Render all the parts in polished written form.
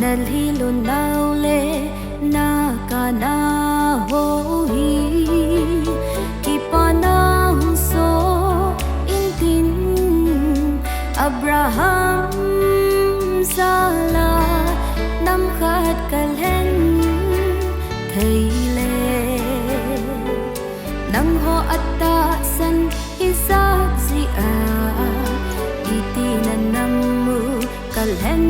nalhilo naule na kana hohi kipanahon so intin Abraham sala namkhat kalhen thaile nang ho atta san Isaac zia itinan namu kalhen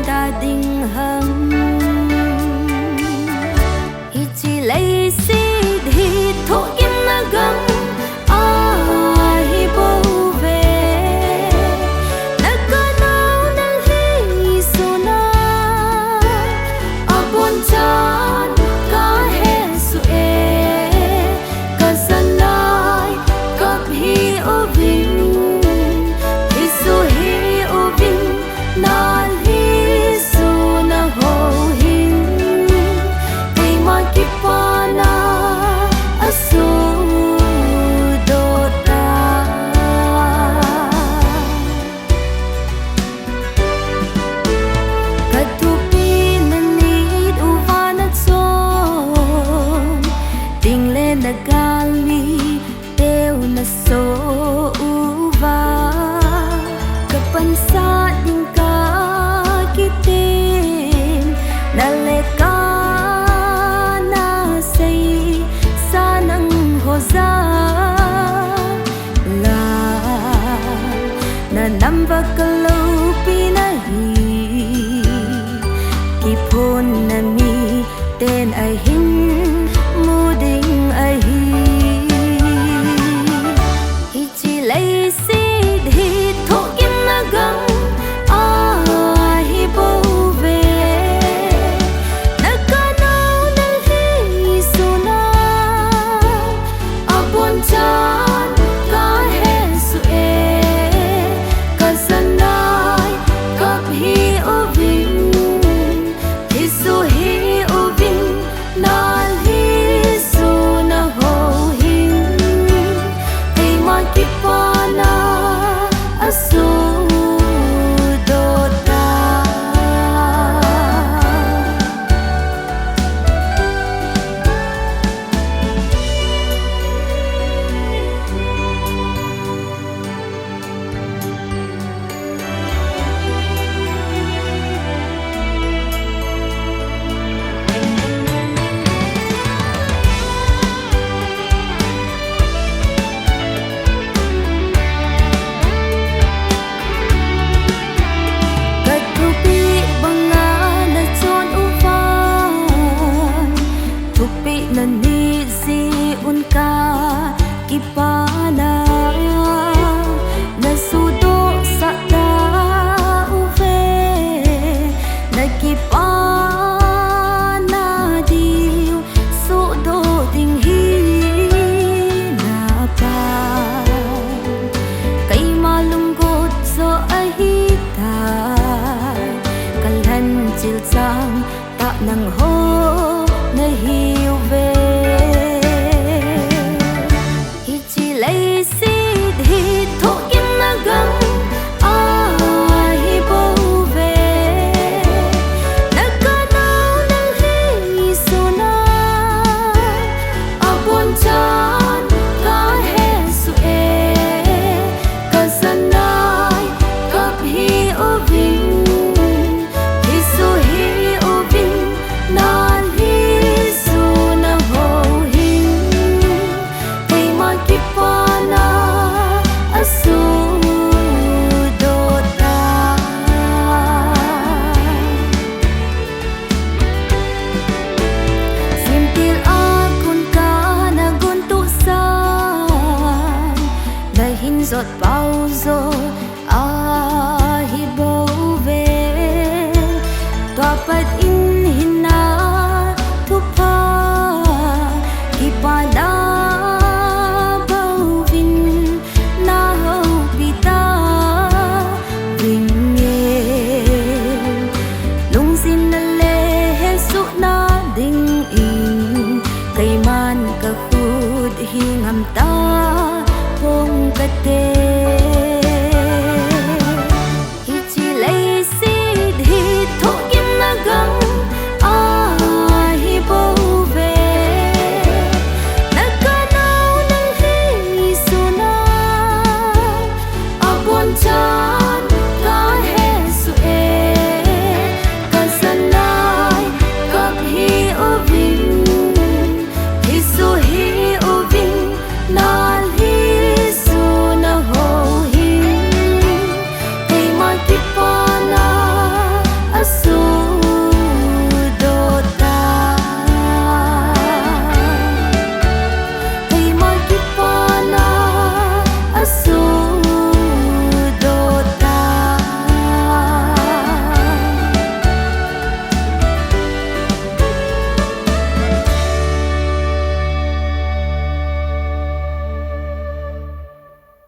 dading ham ichi lay si di tho in nagang ai bo ve naganaw nang hi suna abon chan ka hesu e kasanay kap hi ovin hisu hi ovin nal nagali teo na so uva kapansa ding ka kitin naleka na say sanang hoza la na nambakalaw pinahi kipon na mi ten ay hin muding kipana nasudo sa tauve nagkipana diyo sudo ding hinapa kay malunggot so ahita kalhan silsang ta nang ho nahiuve zot pauzo ahibove tuapat inhina tupa ipala bawin na hopita vinge lungsin na lehesu na ding in kay man kahud hingam ta kate